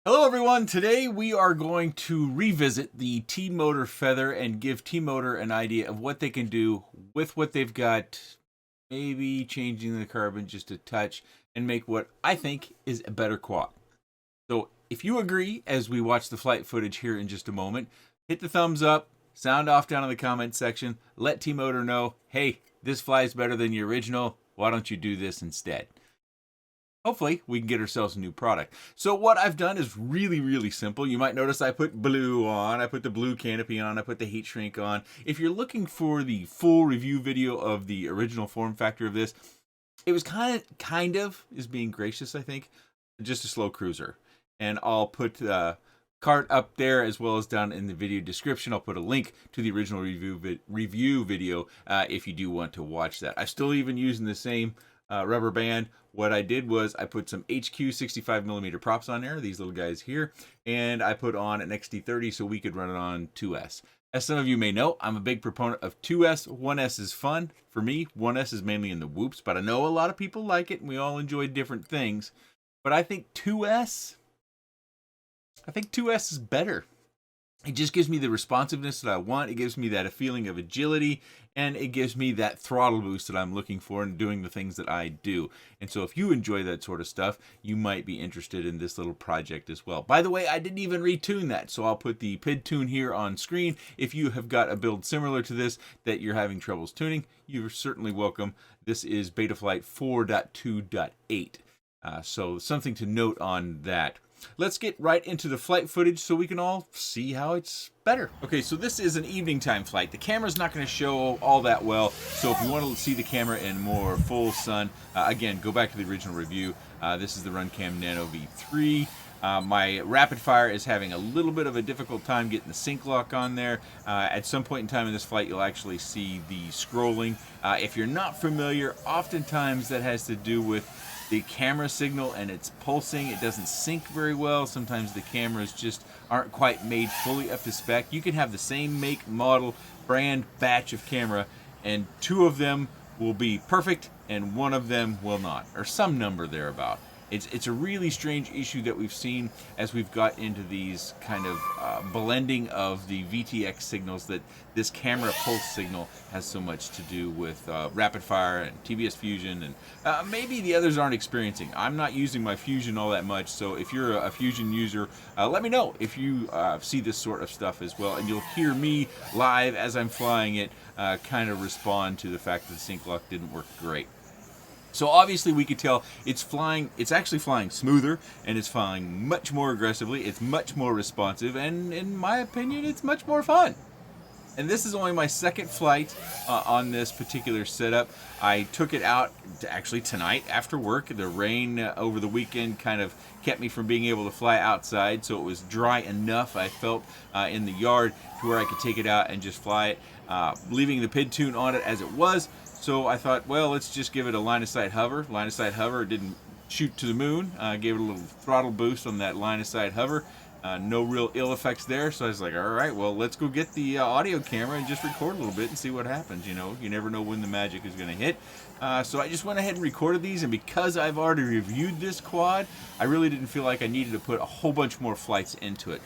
Hello everyone, today we are going to revisit the T-Motor Feather and give T-Motor an idea of what they can do with what they've got, maybe changing the carbon just a touch and make what I think is a better quad. So if you agree, as we watch the flight footage here in just a moment, hit the thumbs up, sound off down in the comment section, let T-Motor know, hey, this flies better than the original, why don't you do this instead? Hopefully we can get ourselves a new product. So what I've done is really simple. You might notice I put blue on, I put the blue canopy on, I put the heat shrink on. If you're looking for the full review video of the original form factor of this, it was kind of is being gracious, I think, just a slow cruiser. And I'll put the card up there as well as down in the video description. I'll put a link to the original review video if you do want to watch that. I'm still even using the same rubber band. What I did was I put some HQ 65mm props on there, these little guys here, and I put on an XT30 so we could run it on 2S. As some of you may know, I'm a big proponent of 2S. 1S is fun. For me, 1S is mainly in the whoops, but I know a lot of people like it and we all enjoy different things. But I think 2S is better. It just gives me the responsiveness that I want. It gives me that feeling of agility, and it gives me that throttle boost that I'm looking for in doing the things that I do. And so if you enjoy that sort of stuff, you might be interested in this little project as well. By the way, I didn't even retune that, so I'll put the PID tune here on screen. If you have got a build similar to this that you're having troubles tuning, you're certainly welcome. This is Betaflight 4.2.8. So something to note on that. Let's get right into the flight footage so we can all see how it's better. Okay, so this is an evening time flight. The camera's not going to show all that well, so if you want to see the camera in more full sun, again, go back to the original review. This is the Cam Nano V3. My rapid fire is having a little bit of a difficult time getting the sync lock on there. At some point in time in this flight, you'll actually see the scrolling. If you're not familiar, oftentimes that has to do with the camera signal and it's pulsing. It doesn't sync very well. Sometimes the cameras just aren't quite made fully up to spec. You can have the same make, model, brand, batch of camera, and two of them will be perfect and one of them will not, or some number thereabout. It's a really strange issue that we've seen as we've got into these kind of blending of the VTX signals, that this camera pulse signal has so much to do with rapid fire and TBS Fusion, and maybe the others aren't experiencing. I'm not using my Fusion all that much, so if you're a Fusion user, let me know if you see this sort of stuff as well, and you'll hear me live as I'm flying it kind of respond to the fact that the sync lock didn't work great. So obviously we could tell it's actually flying smoother, and it's flying much more aggressively, it's much more responsive, and in my opinion, it's much more fun. And this is only my second flight on this particular setup. I took it out actually tonight after work. The rain over the weekend kind of kept me from being able to fly outside, so it was dry enough, I felt, in the yard to where I could take it out and just fly it, leaving the PID tune on it as it was. So I thought, well, let's just give it a line of sight hover. Line of sight hover, it didn't shoot to the moon. Gave it a little throttle boost on that line of sight hover. No real ill effects there. So I was like, all right, well, let's go get the audio camera and just record a little bit and see what happens. You know, you never know when the magic is going to hit. So I just went ahead and recorded these, and because I've already reviewed this quad, I really didn't feel like I needed to put a whole bunch more flights into it.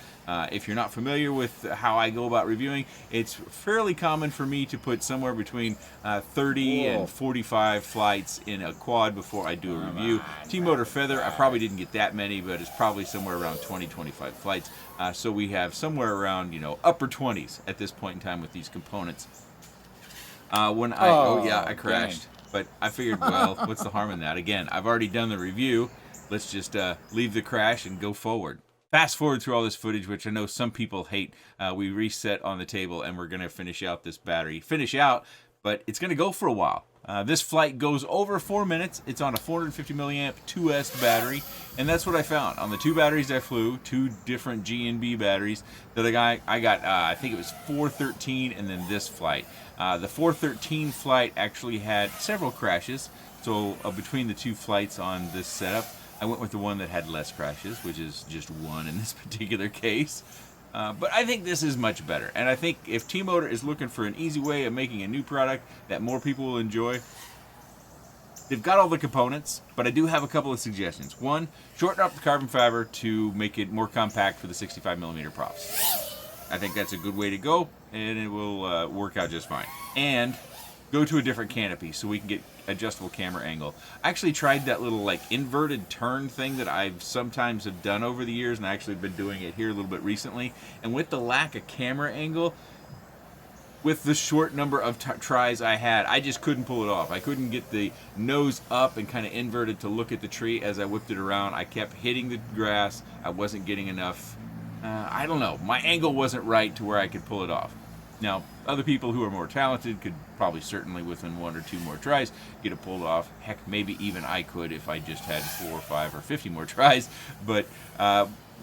If you're not familiar with how I go about reviewing, it's fairly common for me to put somewhere between 30 and 45 flights in a quad before I do a review. T-Motor Feather, I probably didn't get that many, but it's probably somewhere around 20-25 flights. So we have somewhere around, upper 20s at this point in time with these components. I crashed. But I figured, well, what's the harm in that? Again, I've already done the review. Let's just leave the crash and go forward. Fast forward through all this footage, which I know some people hate. We reset on the table, and we're going to finish out this battery. But it's going to go for a while. This flight goes over 4 minutes. It's on a 450 milliamp 2S battery, and that's what I found. On the two batteries I flew, two different G&B batteries that I got, I think it was 413 and then this flight. The 413 flight actually had several crashes, so between the two flights on this setup, I went with the one that had less crashes, which is just one in this particular case. But I think this is much better, and I think if T-Motor is looking for an easy way of making a new product that more people will enjoy, They've got all the components, but I do have a couple of suggestions. One, shorten up the carbon fiber to make it more compact for the 65mm props. I think that's a good way to go, and it will work out just fine. And go to a different canopy so we can get adjustable camera angle. I actually tried that little like inverted turn thing that I've sometimes have done over the years, and I actually been doing it here a little bit recently. And with the lack of camera angle, with the short number of tries I had, I just couldn't pull it off. I couldn't get the nose up and kind of inverted to look at the tree as I whipped it around. I kept hitting the grass. I wasn't getting enough. I don't know. My angle wasn't right to where I could pull it off. Now, other people who are more talented could probably certainly within 1 or 2 more tries get it pulled off. Heck, maybe even I could if I just had 4 or 5 or 50 more tries. But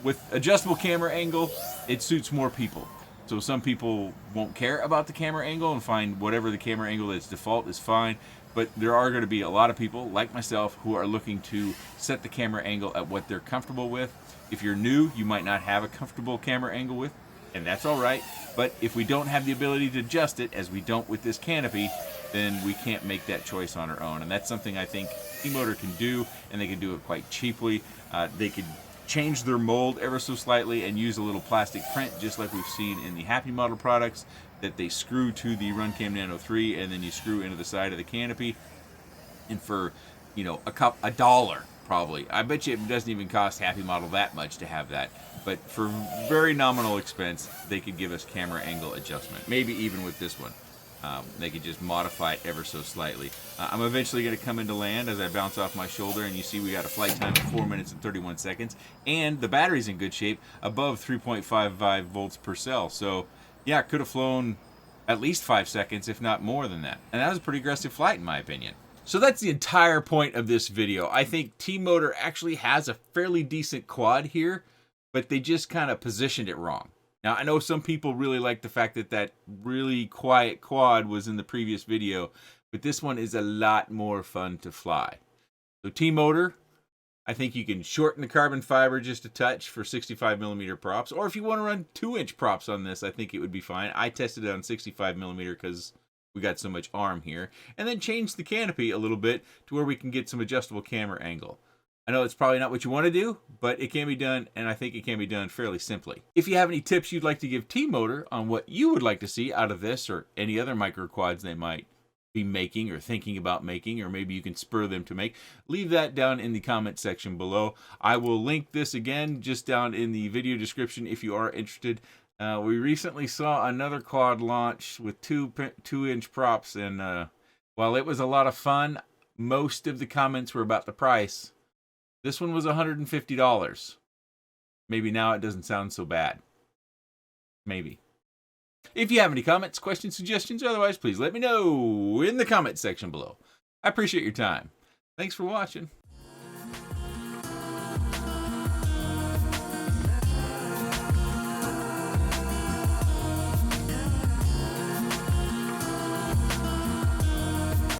with adjustable camera angle, it suits more people. So some people won't care about the camera angle and find whatever the camera angle that's default is fine. But there are going to be a lot of people, like myself, who are looking to set the camera angle at what they're comfortable with. If you're new, you might not have a comfortable camera angle with, and that's all right. But if we don't have the ability to adjust it, as we don't with this canopy, then we can't make that choice on our own. And that's something I think T-Motor can do, and they can do it quite cheaply. They could change their mold ever so slightly and use a little plastic print, just like we've seen in the Happy Model products, that they screw to the Cam Nano V3, and then you screw into the side of the canopy. And for, you know, a dollar probably, I bet you it doesn't even cost Happy Model that much to have that. But for very nominal expense, they could give us camera angle adjustment. Maybe even with this one, they could just modify it ever so slightly. I'm eventually going to come into land as I bounce off my shoulder, and you see we got a flight time of 4 minutes and 31 seconds, and the battery's in good shape, above 3.55 volts per cell. So yeah, could have flown at least 5 seconds, if not more than that. And that was a pretty aggressive flight in my opinion. So that's the entire point of this video. I think T-Motor actually has a fairly decent quad here, but they just kind of positioned it wrong. Now, I know some people really like the fact that that really quiet quad was in the previous video, but this one is a lot more fun to fly. So T-Motor, I think you can shorten the carbon fiber just a touch for 65mm props, or if you want to run 2-inch props on this, I think it would be fine. I tested it on 65mm because we got so much arm here, and then change the canopy a little bit to where we can get some adjustable camera angle. I know it's probably not what you want to do, but it can be done, and I think it can be done fairly simply. If you have any tips you'd like to give T-Motor on what you would like to see out of this or any other micro quads they might be making or thinking about making, or maybe you can spur them to make, leave that down in the comment section below. I will link this again just down in the video description if you are interested. We recently saw another quad launch with 2-inch props, and while it was a lot of fun, most of the comments were about the price. This one was $150. Maybe now it doesn't sound so bad. Maybe. If you have any comments, questions, suggestions, or otherwise, please let me know in the comment section below. I appreciate your time. Thanks for watching.